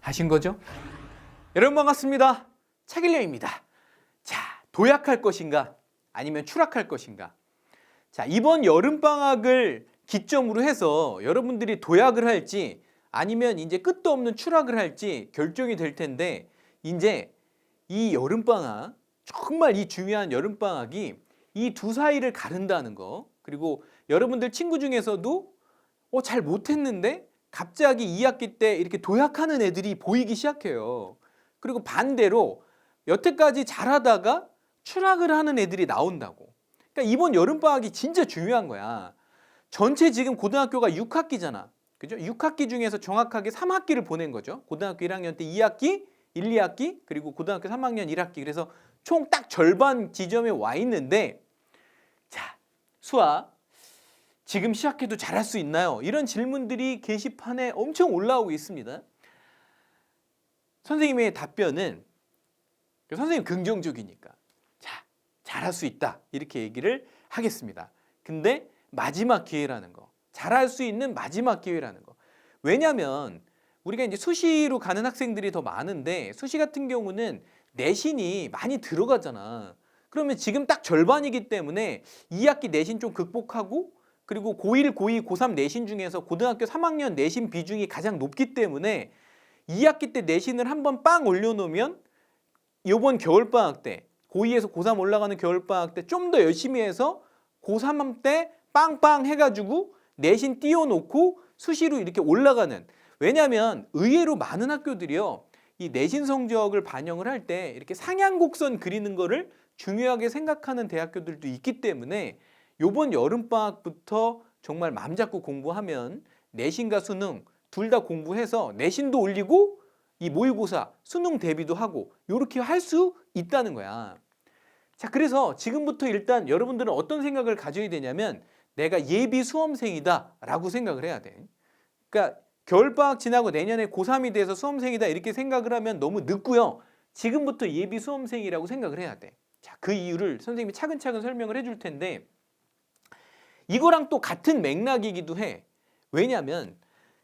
하신 거죠? 여러분 반갑습니다. 차길령입니다. 자, 도약할 것인가 아니면 추락할 것인가? 자, 이번 여름방학을 기점으로 해서 여러분들이 도약을 할지 아니면 이제 끝도 없는 추락을 할지 결정이 될 텐데, 이제 이 여름방학, 정말 이 중요한 여름방학이 이 두 사이를 가른다는 거, 그리고 여러분들 친구 중에서도 잘 못했는데 갑자기 2학기 때 이렇게 도약하는 애들이 보이기 시작해요. 그리고 반대로 여태까지 잘하다가 추락을 하는 애들이 나온다고. 그러니까 이번 여름방학이 진짜 중요한 거야. 전체 지금 고등학교가 6학기잖아. 그죠? 6학기 중에서 정확하게 3학기를 보낸 거죠. 고등학교 1학년 때 2학기, 1, 2학기, 그리고 고등학교 3학년 1학기. 그래서 총 딱 절반 지점에 와 있는데, 자, 수아, 지금 시작해도 잘할 수 있나요? 이런 질문들이 게시판에 엄청 올라오고 있습니다. 선생님의 답변은, 선생님 긍정적이니까, 자, 잘할 수 있다, 이렇게 얘기를 하겠습니다. 근데 마지막 기회라는 거, 잘할 수 있는 마지막 기회라는 거. 왜냐면 우리가 이제 수시로 가는 학생들이 더 많은데, 수시 같은 경우는 내신이 많이 들어가잖아. 그러면 지금 딱 절반이기 때문에 2학기 내신 좀 극복하고, 그리고 고1, 고2, 고3 내신 중에서 고등학교 3학년 내신 비중이 가장 높기 때문에 2학기 때 내신을 한번 빵 올려놓으면 이번 겨울방학 때, 고2에서 고3 올라가는 겨울방학 때 좀 더 열심히 해서 고3 때 빵빵 해가지고 내신 띄워놓고 수시로 이렇게 올라가는. 왜냐하면 의외로 많은 학교들이요, 이 내신 성적을 반영을 할 때 이렇게 상향곡선 그리는 거를 중요하게 생각하는 대학교들도 있기 때문에 요번 여름방학부터 정말 맘 잡고 공부하면 내신과 수능 둘 다 공부해서 내신도 올리고 이 모의고사, 수능 대비도 하고 이렇게 할 수 있다는 거야. 자, 그래서 지금부터 일단 여러분들은 어떤 생각을 가져야 되냐면, 내가 예비 수험생이다 라고 생각을 해야 돼. 그러니까 겨울방학 지나고 내년에 고3이 돼서 수험생이다 이렇게 생각을 하면 너무 늦고요. 지금부터 예비 수험생이라고 생각을 해야 돼. 자, 그 이유를 선생님이 차근차근 설명을 해줄 텐데, 이거랑 또 같은 맥락이기도 해. 왜냐하면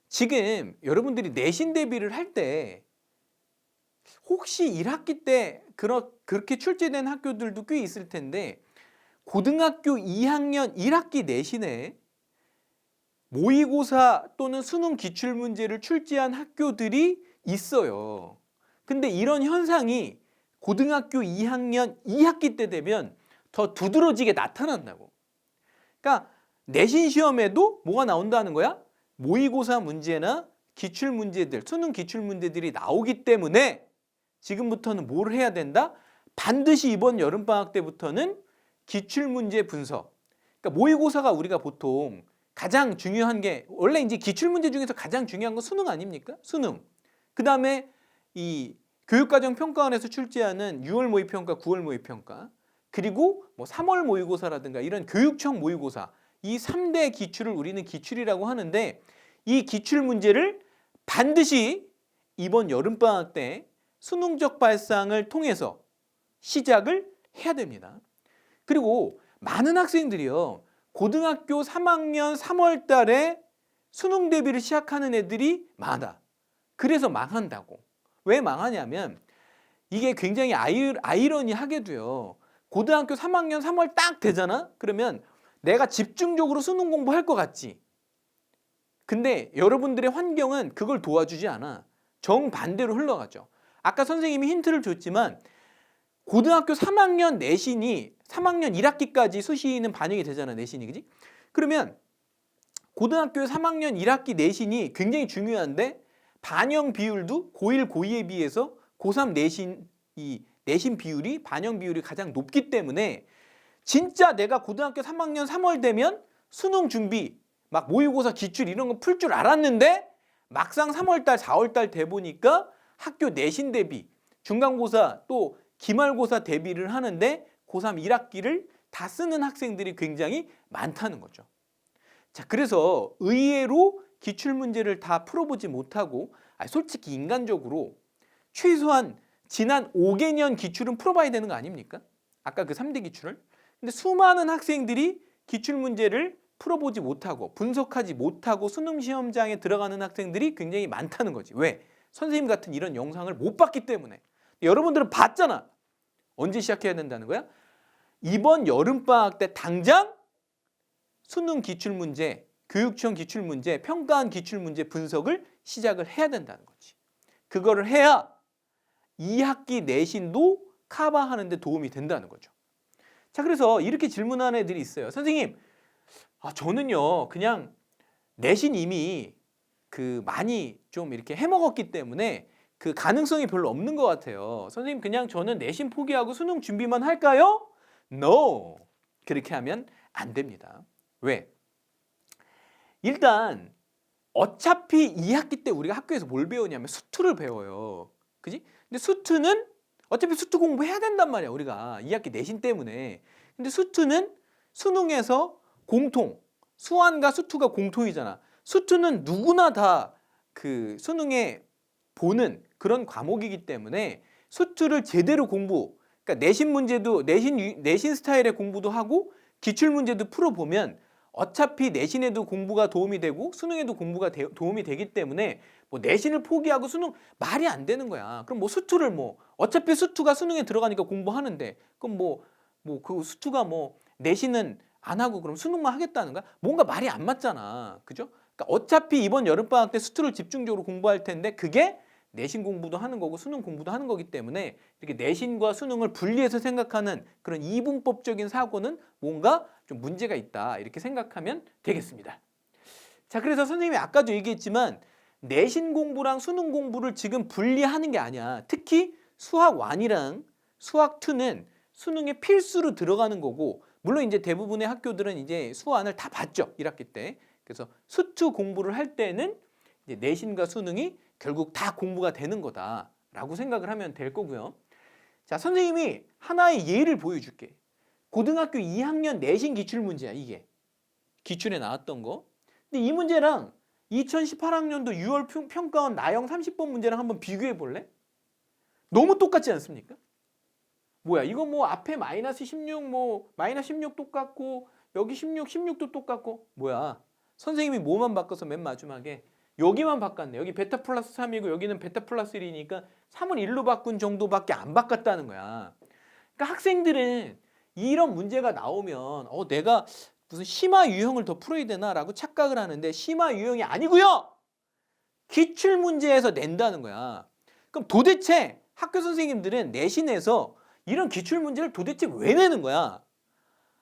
지금 여러분들이 내신 대비를 할 때 혹시 1학기 때 그렇게 출제된 학교들도 꽤 있을 텐데, 고등학교 2학년 1학기 내신에 모의고사 또는 수능 기출문제를 출제한 학교들이 있어요. 근데 이런 현상이 고등학교 2학년 2학기 때 되면 더 두드러지게 나타난다고. 그러니까 내신 시험에도 뭐가 나온다는 거야? 모의고사 문제나 기출문제들, 수능 기출문제들이 나오기 때문에 지금부터는 뭘 해야 된다? 반드시 이번 여름방학 때부터는 기출문제 분석. 그러니까 모의고사가 우리가 보통 가장 중요한 게, 원래 이제 기출문제 중에서 가장 중요한 건 수능 아닙니까? 수능. 그 다음에 이 교육과정평가원에서 출제하는 6월 모의평가, 9월 모의평가, 그리고 뭐 3월 모의고사라든가 이런 교육청 모의고사, 이 3대 기출을 우리는 기출이라고 하는데, 이 기출 문제를 반드시 이번 여름방학 때 수능적 발상을 통해서 시작을 해야 됩니다. 그리고 많은 학생들이요, 고등학교 3학년 3월 달에 수능 대비를 시작하는 애들이 많아. 그래서 망한다고. 왜 망하냐면 이게 굉장히 아이러니하게도요, 고등학교 3학년 3월 딱 되잖아? 그러면 내가 집중적으로 수능 공부할 것 같지? 근데 여러분들의 환경은 그걸 도와주지 않아. 정반대로 흘러가죠. 아까 선생님이 힌트를 줬지만 고등학교 3학년 내신이 3학년 1학기까지 수시는 반영이 되잖아, 내신이. 그지? 그러면 고등학교 3학년 1학기 내신이 굉장히 중요한데, 반영 비율도 고1, 고2에 비해서 고3 내신 비율이, 반영 비율이 가장 높기 때문에 진짜 내가 고등학교 3학년 3월 되면 수능 준비, 막 모의고사 기출 이런 거 풀 줄 알았는데 막상 3월달, 4월달 돼 보니까 학교 내신 대비, 중간고사 또 기말고사 대비를 하는데 고3 1학기를 다 쓰는 학생들이 굉장히 많다는 거죠. 자, 그래서 의외로 기출문제를 다 풀어보지 못하고, 솔직히 인간적으로 최소한 지난 5개년 기출은 풀어봐야 되는 거 아닙니까? 아까 그 3대 기출을. 근데 수많은 학생들이 기출문제를 풀어보지 못하고 분석하지 못하고 수능 시험장에 들어가는 학생들이 굉장히 많다는 거지. 왜? 선생님 같은 이런 영상을 못 봤기 때문에. 여러분들은 봤잖아. 언제 시작해야 된다는 거야? 이번 여름방학 때 당장 수능 기출문제, 교육청 기출문제, 평가한 기출문제 분석을 시작을 해야 된다는 거지. 그거를 해야 2학기 내신도 커버하는 데 도움이 된다는 거죠. 자, 그래서 이렇게 질문하는 애들이 있어요. 선생님, 저는요 그냥 내신 이미 많이 좀 이렇게 해먹었기 때문에 그 가능성이 별로 없는 것 같아요. 선생님, 그냥 저는 내신 포기하고 수능 준비만 할까요? No! 그렇게 하면 안 됩니다. 왜? 일단 어차피 2학기 때 우리가 학교에서 뭘 배우냐면 수투를 배워요. 그지? 근데 수투는 어차피 수투 공부해야 된단 말이야, 우리가 2학기 내신 때문에. 근데 수투는 수능에서 공통, 수완과 수투가 공통이잖아. 수투는 누구나 다 그 수능에 보는 그런 과목이기 때문에 수투를 제대로 그러니까 내신 문제도 내신 스타일의 공부도 하고 기출 문제도 풀어보면 어차피 내신에도 공부가 도움이 되고 수능에도 공부가 도움이 되기 때문에 뭐 내신을 포기하고 수능 말이 안 되는 거야. 그럼 뭐 수투를 어차피 수투가 수능에 들어가니까 공부하는데 그럼 그 수투가 내신은 안 하고 그럼 수능만 하겠다는 거야? 뭔가 말이 안 맞잖아. 그죠? 그러니까 어차피 이번 여름방학 때 수투를 집중적으로 공부할 텐데 그게 내신 공부도 하는 거고 수능 공부도 하는 거기 때문에 이렇게 내신과 수능을 분리해서 생각하는 그런 이분법적인 사고는 뭔가 좀 문제가 있다, 이렇게 생각하면 되겠습니다. 자, 그래서 선생님이 아까도 얘기했지만 내신 공부랑 수능 공부를 지금 분리하는 게 아니야. 특히 수학 1이랑 수학 2는 수능에 필수로 들어가는 거고, 물론 이제 대부분의 학교들은 이제 수완을 다 봤죠, 1학기 때. 그래서 수투 공부를 할 때는 이제 내신과 수능이 결국 다 공부가 되는 거다라고 생각을 하면 될 거고요. 자, 선생님이 하나의 예를 보여줄게. 고등학교 2학년 내신 기출 문제야, 이게. 기출에 나왔던 거. 근데 이 문제랑 2018학년도 6월 평가원 나형 30번 문제랑 한번 비교해 볼래? 너무 똑같지 않습니까? 뭐야, 이거 앞에 마이너스 16, 마이너스 16 똑같고 여기 16도 똑같고, 뭐야, 선생님이 뭐만 바꿔서 맨 마지막에 여기만 바꿨네. 여기 베타 플러스 3이고 여기는 베타 플러스 1이니까 3을 1로 바꾼 정도밖에 안 바꿨다는 거야. 그러니까 학생들은 이런 문제가 나오면 내가 무슨 심화 유형을 더 풀어야 되나라고 착각을 하는데 심화 유형이 아니고요. 기출 문제에서 낸다는 거야. 그럼 도대체 학교 선생님들은 내신에서 이런 기출 문제를 도대체 왜 내는 거야?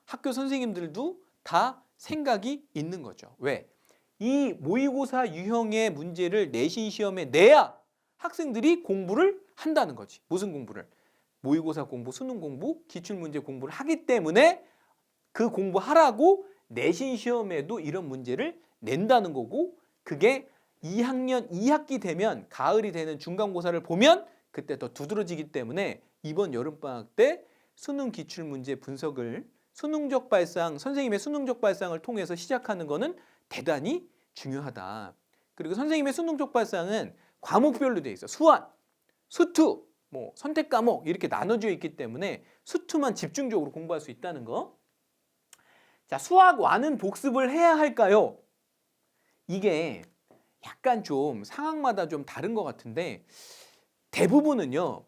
학교 선생님들도 다 생각이 있는 거죠. 왜? 이 모의고사 유형의 문제를 내신 시험에 내야 학생들이 공부를 한다는 거지. 무슨 공부를? 모의고사 공부, 수능 공부, 기출문제 공부를 하기 때문에 그 공부하라고 내신 시험에도 이런 문제를 낸다는 거고, 그게 2학년 2학기 되면 가을이 되는 중간고사를 보면 그때 더 두드러지기 때문에 이번 여름방학 때 수능 기출문제 분석을 수능적 발상, 선생님의 수능적 발상을 통해서 시작하는 거는 대단히 중요하다. 그리고 선생님의 수능적 발상은 과목별로 돼 있어. 수완, 수투, 선택 과목 이렇게 나눠져 있기 때문에 수투만 집중적으로 공부할 수 있다는 거. 자, 수학 1은 복습을 해야 할까요? 이게 약간 좀 상황마다 좀 다른 것 같은데 대부분은요,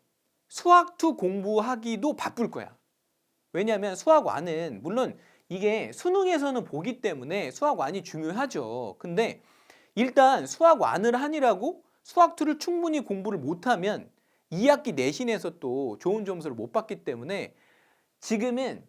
수학 2 공부하기도 바쁠 거야. 왜냐하면 수학 1은 물론 이게 수능에서는 보기 때문에 수학 1이 중요하죠. 근데 일단 수학 1을 하니라고 수학 2를 충분히 공부를 못하면 2학기 내신에서 또 좋은 점수를 못 받기 때문에 지금은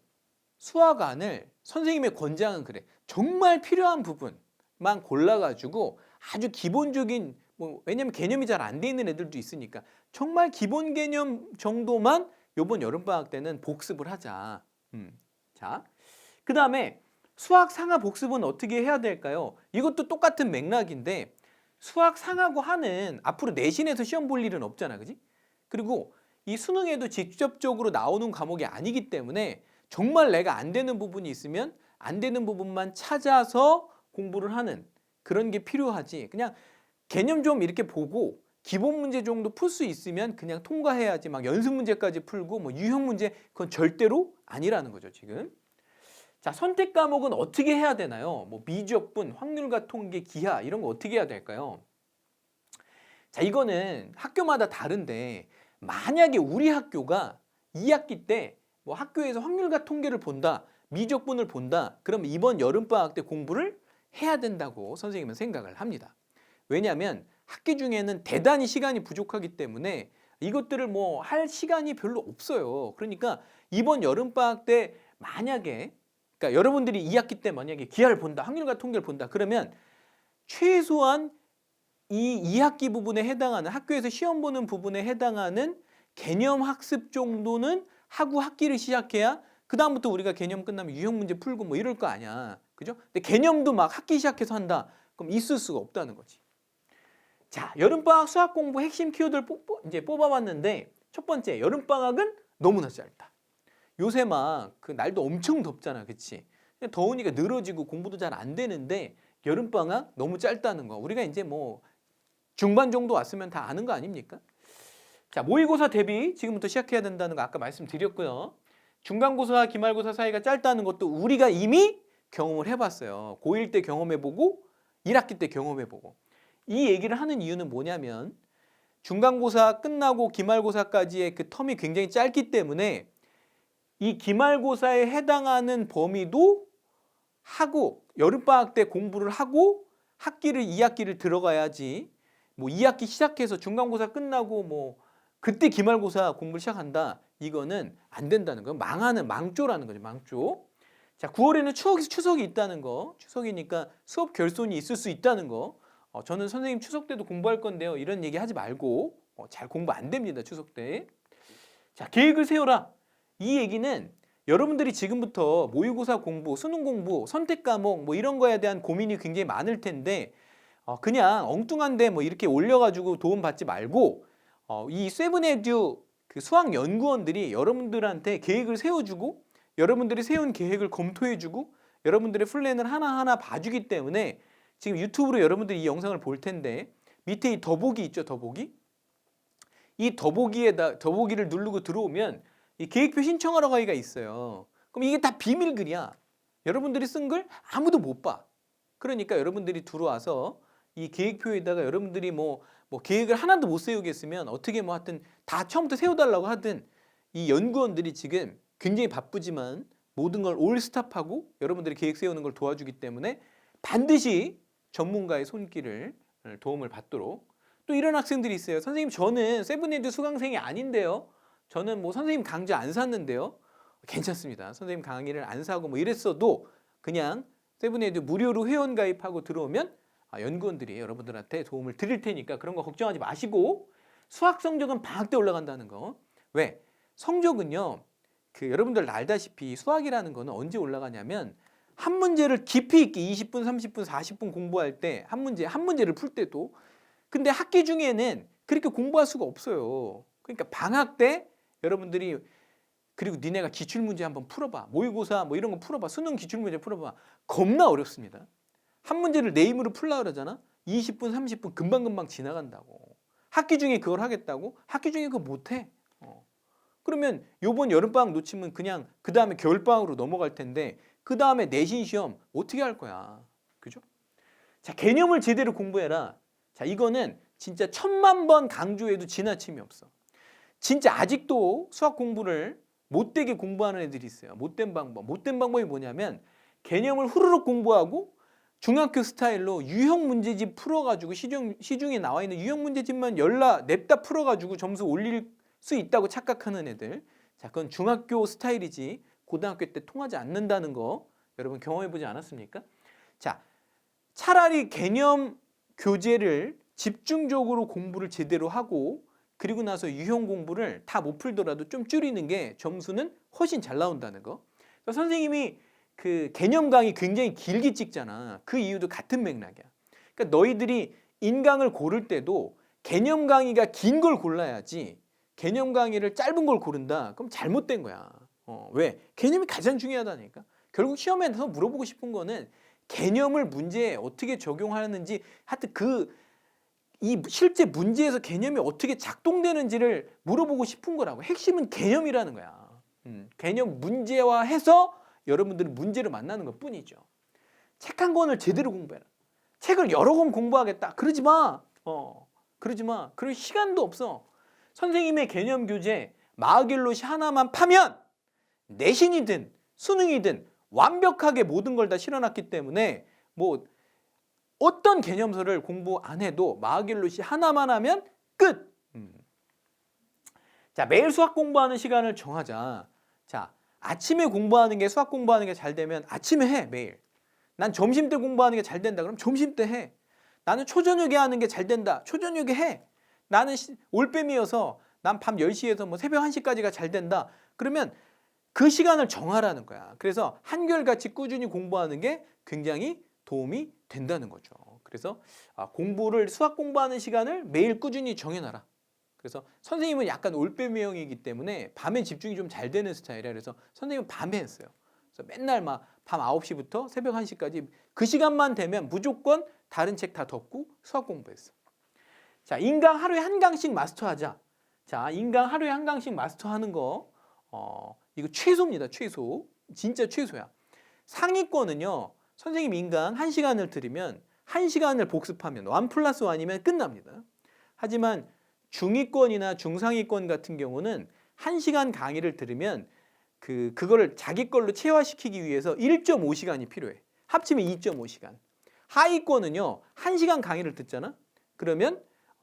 수학 1을 선생님의 권장은 그래. 정말 필요한 부분만 골라가지고 아주 기본적인 왜냐면 개념이 잘 안 돼 있는 애들도 있으니까 정말 기본 개념 정도만 이번 여름방학 때는 복습을 하자. 자, 그 다음에 수학 상하 복습은 어떻게 해야 될까요? 이것도 똑같은 맥락인데 수학 상하고 하는 앞으로 내신에서 시험 볼 일은 없잖아, 그지? 그리고 이 수능에도 직접적으로 나오는 과목이 아니기 때문에 정말 내가 안 되는 부분이 있으면 안 되는 부분만 찾아서 공부를 하는 그런 게 필요하지. 그냥 개념 좀 이렇게 보고 기본 문제 정도 풀 수 있으면 그냥 통과해야지 막 연습 문제까지 풀고 유형 문제 그건 절대로 아니라는 거죠, 지금. 자, 선택 과목은 어떻게 해야 되나요? 미적분, 확률과 통계, 기하 이런 거 어떻게 해야 될까요? 자, 이거는 학교마다 다른데 만약에 우리 학교가 2학기 때 뭐 학교에서 확률과 통계를 본다, 미적분을 본다, 그럼 이번 여름방학 때 공부를 해야 된다고 선생님은 생각을 합니다. 왜냐하면 학기 중에는 대단히 시간이 부족하기 때문에 이것들을 뭐 할 시간이 별로 없어요. 그러니까 이번 여름방학 때 만약에, 그러니까 여러분들이 2학기 때 만약에 기하를 본다, 확률과 통계를 본다, 그러면 최소한 이 2학기 부분에 해당하는, 학교에서 시험 보는 부분에 해당하는 개념 학습 정도는 하고 학기를 시작해야 그 다음부터 우리가 개념 끝나면 유형 문제 풀고 뭐 이럴 거 아니야. 그죠? 근데 개념도 막 학기 시작해서 한다. 그럼 있을 수가 없다는 거지. 자, 여름방학 수학 공부 핵심 키워드를 이제 뽑아봤는데, 첫 번째, 여름방학은 너무나 짧다. 요새 막 그 날도 엄청 덥잖아. 그치? 더우니까 늘어지고 공부도 잘 안 되는데 여름방학 너무 짧다는 거. 우리가 이제 뭐 중반 정도 왔으면 다 아는 거 아닙니까? 자, 모의고사 대비 지금부터 시작해야 된다는 거 아까 말씀드렸고요. 중간고사와 기말고사 사이가 짧다는 것도 우리가 이미 경험을 해봤어요. 고1 때 경험해보고 1학기 때 경험해보고. 이 얘기를 하는 이유는 뭐냐면 중간고사 끝나고 기말고사까지의 그 텀이 굉장히 짧기 때문에 이 기말고사에 해당하는 범위도 하고 여름방학 때 공부를 하고 학기를 2학기를 들어가야지, 뭐 2학기 시작해서 중간고사 끝나고 뭐 그때 기말고사 공부를 시작한다, 이거는 안 된다는 거예요. 망하는, 망조라는 거죠. 망조. 자, 9월에는 추석이 있다는 거. 추석이니까 수업 결손이 있을 수 있다는 거. 저는 선생님 추석 때도 공부할 건데요, 이런 얘기 하지 말고 잘 공부 안 됩니다. 추석 때. 자, 계획을 세워라. 이 얘기는 여러분들이 지금부터 모의고사 공부, 수능 공부, 선택 과목 뭐 이런 거에 대한 고민이 굉장히 많을 텐데 그냥 엉뚱한데 뭐 이렇게 올려가지고 도움 받지 말고 이 세븐에듀 그 수학 연구원들이 여러분들한테 계획을 세워주고 여러분들이 세운 계획을 검토해주고 여러분들의 플랜을 하나하나 봐주기 때문에 지금 유튜브로 여러분들이 이 영상을 볼 텐데 밑에 이 더보기 있죠, 더보기? 이 더보기를 누르고 들어오면 이 계획표 신청하러 가기가 있어요. 그럼 이게 다 비밀글이야. 여러분들이 쓴 걸 아무도 못 봐. 그러니까 여러분들이 들어와서 이 계획표에다가 여러분들이 뭐 계획을 하나도 못 세우겠으면 어떻게 뭐 하여튼 다 처음부터 세워달라고 하든, 이 연구원들이 지금 굉장히 바쁘지만 모든 걸 올 스탑하고 여러분들이 계획 세우는 걸 도와주기 때문에 반드시 전문가의 손길을, 도움을 받도록. 또 이런 학생들이 있어요. 선생님, 저는 세븐에듀 수강생이 아닌데요, 저는 뭐 선생님 강좌 안 샀는데요. 괜찮습니다. 선생님 강의를 안 사고 뭐 이랬어도 그냥 세븐에듀 무료로 회원 가입하고 들어오면 연구원들이 여러분들한테 도움을 드릴 테니까 그런 거 걱정하지 마시고, 수학 성적은 방학 때 올라간다는 거. 왜? 성적은요, 그 여러분들 알다시피 수학이라는 거는 언제 올라가냐면 한 문제를 깊이 있게 20분, 30분, 40분 공부할 때 한 문제를 풀 때도. 근데 학기 중에는 그렇게 공부할 수가 없어요. 그러니까 방학 때 여러분들이, 그리고 니네가 기출문제 한번 풀어봐. 모의고사 뭐 이런 거 풀어봐. 수능 기출문제 풀어봐. 겁나 어렵습니다. 한 문제를 내 힘으로 풀라 그러잖아. 20분, 30분 금방금방 지나간다고. 학기 중에 그걸 하겠다고? 학기 중에 그거 못해. 그러면 요번 여름방학 놓치면 그냥 그 다음에 겨울방학으로 넘어갈 텐데 그 다음에 내신 시험 어떻게 할 거야. 그죠? 자, 개념을 제대로 공부해라. 자, 이거는 진짜 1000만 번 강조해도 지나침이 없어. 진짜 아직도 수학 공부를 못되게 공부하는 애들이 있어요. 못된 방법이 뭐냐면 개념을 후루룩 공부하고 중학교 스타일로 유형 문제집 풀어가지고 시중에 나와 있는 유형 문제집만 냅다 풀어가지고 점수 올릴 수 있다고 착각하는 애들. 자, 그건 중학교 스타일이지 고등학교 때 통하지 않는다는 거 여러분 경험해보지 않았습니까? 자, 차라리 개념 교재를 집중적으로 공부를 제대로 하고 그리고 나서 유형 공부를 다 못 풀더라도 좀 줄이는 게 점수는 훨씬 잘 나온다는 거. 그러니까 선생님이 그 개념 강의 굉장히 길게 찍잖아. 그 이유도 같은 맥락이야. 그러니까 너희들이 인강을 고를 때도 개념 강의가 긴 걸 골라야지 개념 강의를 짧은 걸 고른다. 그럼 잘못된 거야. 왜? 개념이 가장 중요하다니까. 결국 시험에서 물어보고 싶은 거는 개념을 문제에 어떻게 적용하는지, 하여튼 이 실제 문제에서 개념이 어떻게 작동되는지를 물어보고 싶은 거라고. 핵심은 개념이라는 거야. 개념 문제화해서 여러분들은 문제를 만나는 것 뿐이죠. 책 한 권을 제대로 공부해라. 책을 여러 권 공부하겠다. 그러지 마. 그러지 마. 그럴 시간도 없어. 선생님의 개념 교재 마하겔롯이 하나만 파면 내신이든 수능이든 완벽하게 모든 걸 다 실어놨기 때문에 뭐 어떤 개념서를 공부 안 해도 마하겔롯이 하나만 하면 끝. 자, 매일 수학 공부하는 시간을 정하자. 자, 아침에 공부하는 게 수학 공부하는 게 잘 되면 아침에 해, 매일. 난 점심 때 공부하는 게 잘 된다. 그럼 점심 때 해. 나는 초저녁에 하는 게 잘 된다. 초저녁에 해. 나는 올빼미여서 난 밤 10시에서 뭐 새벽 1시까지가 잘 된다. 그러면 그 시간을 정하라는 거야. 그래서 한결같이 꾸준히 공부하는 게 굉장히 도움이 된다는 거죠. 그래서 공부를 수학 공부하는 시간을 매일 꾸준히 정해놔라. 그래서 선생님은 약간 올빼미형이기 때문에 밤에 집중이 좀 잘 되는 스타일이라 그래서 선생님은 밤에 했어요. 그래서 맨날 막 밤 9시부터 새벽 1시까지 그 시간만 되면 무조건 다른 책 다 덮고 수학 공부했어. 자, 인강 하루에 한 강씩 마스터하자. 자, 인강 하루에 한 강씩 마스터하는 거 이거 최소입니다. 최소. 진짜 최소야. 상위권은요. 선생님 인강 1시간을 들으면 1시간을 복습하면 1+1이면 끝납니다. 하지만 중위권이나 중상위권 같은 경우는 1시간 강의를 들으면 그거를 자기 걸로 체화시키기 위해서 1.5시간이 필요해. 합치면 2.5시간. 하위권은요. 1시간 강의를 듣잖아. 그러면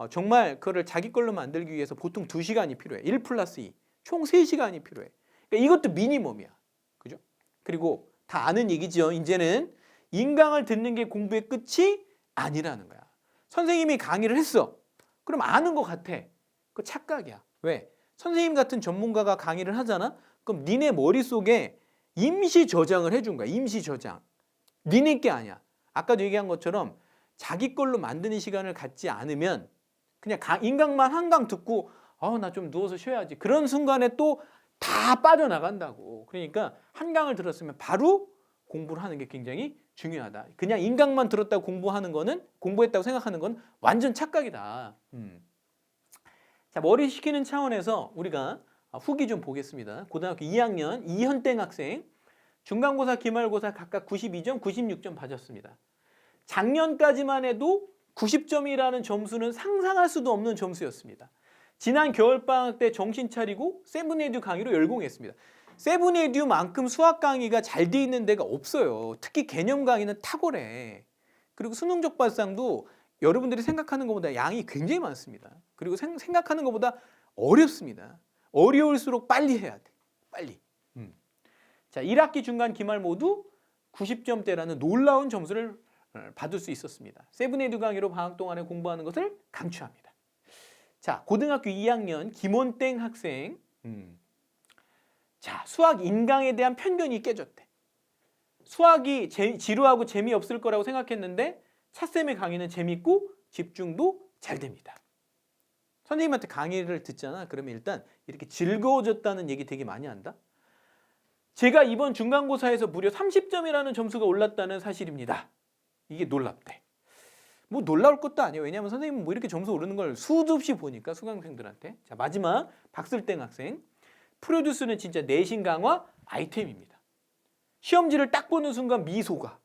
정말 그거를 자기 걸로 만들기 위해서 보통 2시간이 필요해. 1+2. 총 3시간이 필요해. 그러니까 이것도 미니멈이야. 그죠? 그리고 다 아는 얘기죠. 이제는 인강을 듣는 게 공부의 끝이 아니라는 거야. 선생님이 강의를 했어. 그럼 아는 것 같아. 그거 착각이야. 왜? 선생님 같은 전문가가 강의를 하잖아? 그럼 니네 머릿속에 임시 저장을 해준 거야. 임시 저장. 니네 게 아니야. 아까도 얘기한 것처럼 자기 걸로 만드는 시간을 갖지 않으면 그냥 인강만 한 강 듣고 나 좀 누워서 쉬어야지. 그런 순간에 또 다 빠져나간다고. 그러니까 한 강을 들었으면 바로 공부를 하는 게 굉장히 중요하다. 그냥 인강만 들었다고 공부했다고 생각하는 건 완전 착각이다. 자, 머리 식히는 차원에서 우리가 후기 좀 보겠습니다. 고등학교 2학년 이현땡 학생 중간고사, 기말고사 각각 92점, 96점 받았습니다. 작년까지만 해도 90점이라는 점수는 상상할 수도 없는 점수였습니다. 지난 겨울방학 때 정신 차리고 세븐에듀 강의로 열공했습니다. 세븐에듀만큼 수학 강의가 잘 돼 있는 데가 없어요. 특히 개념 강의는 탁월해. 그리고 수능적 발상도 여러분들이 생각하는 것보다 양이 굉장히 많습니다. 그리고 생각하는 것보다 어렵습니다. 어려울수록 빨리 해야 돼. 빨리. 자, 1학기 중간 기말 모두 90점대라는 놀라운 점수를 받을 수 있었습니다. 세븐에듀 강의로 방학 동안에 공부하는 것을 강추합니다. 자, 고등학교 2학년 김원땡 학생. 자, 수학 인강에 대한 편견이 깨졌대. 수학이 지루하고 재미없을 거라고 생각했는데 차쌤의 강의는 재밌고 집중도 잘 됩니다. 선생님한테 강의를 듣잖아. 그러면 일단 이렇게 즐거워졌다는 얘기 되게 많이 한다. 제가 이번 중간고사에서 무려 30점이라는 점수가 올랐다는 사실입니다. 이게 놀랍대. 뭐 놀라울 것도 아니에요. 왜냐하면 선생님은 뭐 이렇게 점수 오르는 걸 수도 없이 보니까 수강생들한테. 자, 마지막 박슬땡 학생. 프로듀스는 진짜 내신 강화 아이템입니다. 시험지를 딱 보는 순간 미소가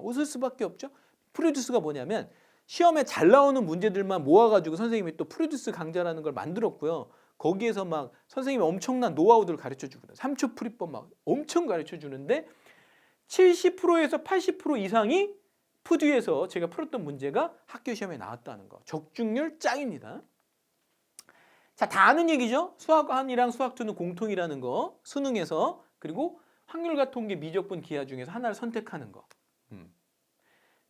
웃을 수밖에 없죠. 프로듀스가 뭐냐면 시험에 잘 나오는 문제들만 모아가지고 선생님이 또 프로듀스 강좌라는 걸 만들었고요. 거기에서 막 선생님이 엄청난 노하우들을 가르쳐주거든요. 3초 풀이법 막 엄청 가르쳐주는데 70%에서 80% 이상이 푸듀에서 제가 풀었던 문제가 학교 시험에 나왔다는 거. 적중률 짱입니다. 자, 다 아는 얘기죠. 수학 1이랑 수학 2는 공통이라는 거. 수능에서. 그리고 확률과 통계, 미적분, 기하 중에서 하나를 선택하는 거.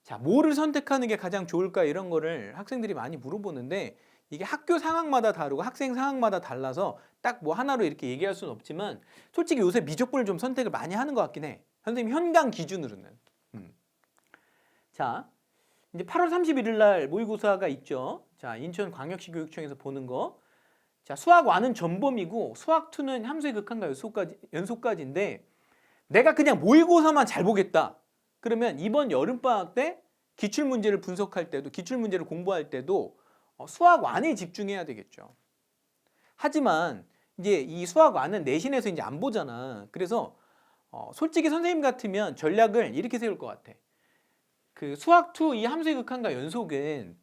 자, 뭐를 선택하는 게 가장 좋을까 이런 거를 학생들이 많이 물어보는데 이게 학교 상황마다 다르고 학생 상황마다 달라서 딱 뭐 하나로 이렇게 얘기할 수는 없지만 솔직히 요새 미적분을 좀 선택을 많이 하는 것 같긴 해. 선생님 현강 기준으로는. 자, 이제 8월 31일 날 모의고사가 있죠. 자, 인천광역시 교육청에서 보는 거. 자, 수학 1은 전범이고 수학 2는 함수의 극한과 연속까지인데 내가 그냥 모의고사만 잘 보겠다. 그러면 이번 여름방학 때 기출문제를 분석할 때도 기출문제를 공부할 때도 수학 1에 집중해야 되겠죠. 하지만 이제 이 수학 1은 내신에서 이제 안 보잖아. 그래서 솔직히 선생님 같으면 전략을 이렇게 세울 것 같아. 그 수학 2 이 함수의 극한과 연속은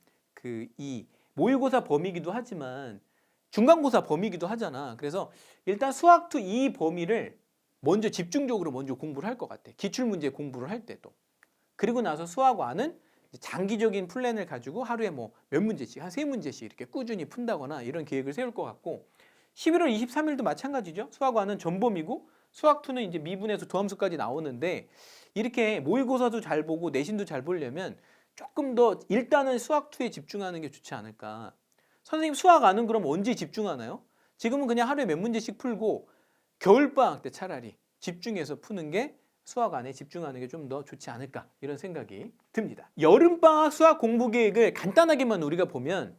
이 모의고사 범위이기도 하지만 중간고사 범위이기도 하잖아. 그래서 일단 수학2 이 범위를 먼저 집중적으로 먼저 공부를 할 것 같아. 기출문제 공부를 할 때도. 그리고 나서 수학1은 장기적인 플랜을 가지고 하루에 뭐 몇 문제씩, 한 3문제씩 이렇게 꾸준히 푼다거나 이런 계획을 세울 것 같고 11월 23일도 마찬가지죠. 수학1은 전범이고 수학2는 이제 미분에서 도함수까지 나오는데 이렇게 모의고사도 잘 보고 내신도 잘 보려면 조금 더 일단은 수학2에 집중하는 게 좋지 않을까. 선생님 수학1은 그럼 언제 집중하나요? 지금은 그냥 하루에 몇 문제씩 풀고 겨울방학 때 차라리 집중해서 푸는 게 수학안에 집중하는 게 좀 더 좋지 않을까 이런 생각이 듭니다. 여름방학 수학 공부 계획을 간단하게만 우리가 보면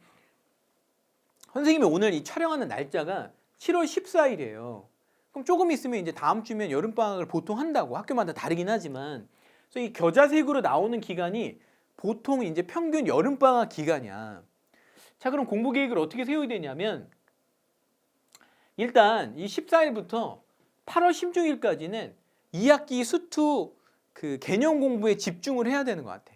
선생님이 오늘 이 촬영하는 날짜가 7월 14일이에요. 그럼 조금 있으면 이제 다음 주면 여름방학을 보통 한다고 학교마다 다르긴 하지만 그래서 이 겨자색으로 나오는 기간이 보통 이제 평균 여름방학 기간이야. 자, 그럼 공부 계획을 어떻게 세워야 되냐면 일단 이 14일부터 8월 16일까지는 2학기 수투 그 개념 공부에 집중을 해야 되는 것 같아.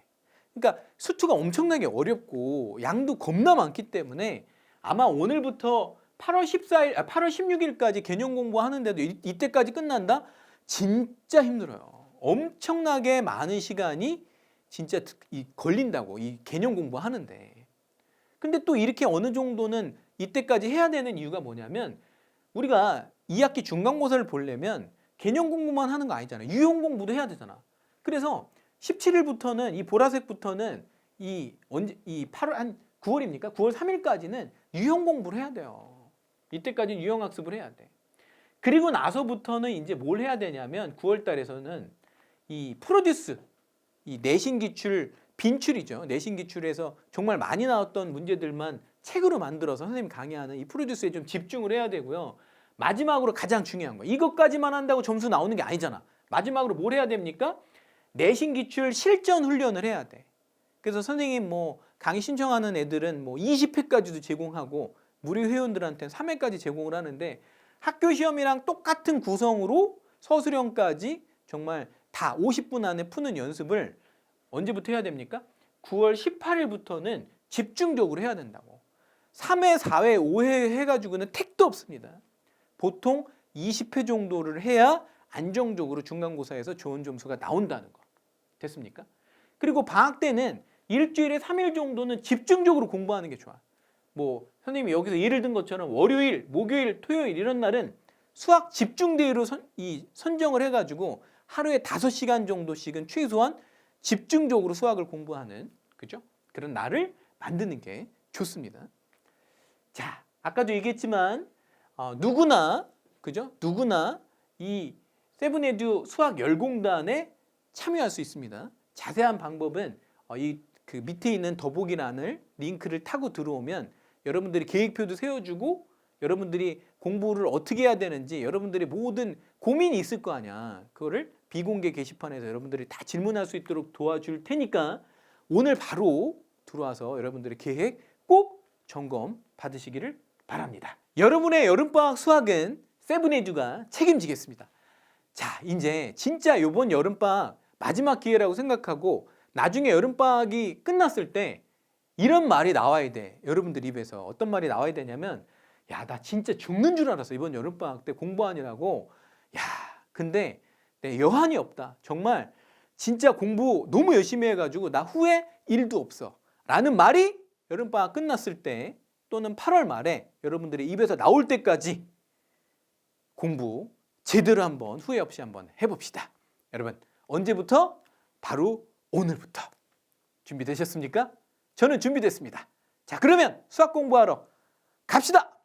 그러니까 수투가 엄청나게 어렵고 양도 겁나 많기 때문에 아마 오늘부터 8월 16일까지 개념 공부하는데도 이때까지 끝난다? 진짜 힘들어요. 엄청나게 많은 시간이 진짜 걸린다고 이 개념 공부하는데. 근데 또 이렇게 어느 정도는 이때까지 해야 되는 이유가 뭐냐면 우리가 2학기 중간고사를 보려면 개념 공부만 하는 거 아니잖아요. 유형 공부도 해야 되잖아. 그래서 17일부터는 이 보라색부터는 이 8월 한 9월입니까? 9월 3일까지는 유형 공부를 해야 돼요. 이때까지는 유형 학습을 해야 돼. 그리고 나서부터는 이제 뭘 해야 되냐면 9월 달에서는 이 프로듀스 이 내신 기출 빈출이죠. 내신 기출에서 정말 많이 나왔던 문제들만 책으로 만들어서 선생님 강의하는 이 프로듀스에 좀 집중을 해야 되고요. 마지막으로 가장 중요한 거. 이것까지만 한다고 점수 나오는 게 아니잖아. 마지막으로 뭘 해야 됩니까? 내신 기출 실전 훈련을 해야 돼. 그래서 선생님 뭐 강의 신청하는 애들은 뭐 20회까지도 제공하고 무료 회원들한테는 3회까지 제공을 하는데 학교 시험이랑 똑같은 구성으로 서술형까지 정말 다 50분 안에 푸는 연습을 언제부터 해야 됩니까? 9월 18일부터는 집중적으로 해야 된다고. 3회, 4회, 5회 해가지고는 택도 없습니다. 보통 20회 정도를 해야 안정적으로 중간고사에서 좋은 점수가 나온다는 거. 됐습니까? 그리고 방학 때는 일주일에 3일 정도는 집중적으로 공부하는 게 좋아. 뭐 선생님이 여기서 예를 든 것처럼 월요일, 목요일, 토요일 이런 날은 수학 집중대회로 선정을 해가지고 하루에 5시간 정도씩은 최소한 집중적으로 수학을 공부하는 그죠? 그런 날을 만드는 게 좋습니다. 자, 아까도 얘기했지만 누구나 그죠? 누구나 이 세븐에듀 수학 열공단에 참여할 수 있습니다. 자세한 방법은 그 밑에 있는 더보기란을 링크를 타고 들어오면 여러분들이 계획표도 세워주고 여러분들이 공부를 어떻게 해야 되는지 여러분들의 모든 고민이 있을 거 아니야. 그거를 비공개 게시판에서 여러분들이 다 질문할 수 있도록 도와줄 테니까 오늘 바로 들어와서 여러분들의 계획 꼭 점검 받으시기를 바랍니다. 여러분의 여름방학 수학은 세븐에듀가 책임지겠습니다. 자, 이제 진짜 이번 여름방학 마지막 기회라고 생각하고 나중에 여름방학이 끝났을 때 이런 말이 나와야 돼. 여러분들 입에서 어떤 말이 나와야 되냐면 야, 나 진짜 죽는 줄 알았어. 이번 여름방학 때 공부하느라고. 야, 근데 내 여한이 없다. 정말 진짜 공부 너무 열심히 해가지고 나 후회 1도 없어. 라는 말이 여름방학 끝났을 때 또는 8월 말에 여러분들의 입에서 나올 때까지 공부 제대로 한번 후회 없이 한번 해봅시다. 여러분 언제부터? 바로 오늘부터. 준비되셨습니까? 저는 준비됐습니다. 자, 그러면 수학 공부하러 갑시다.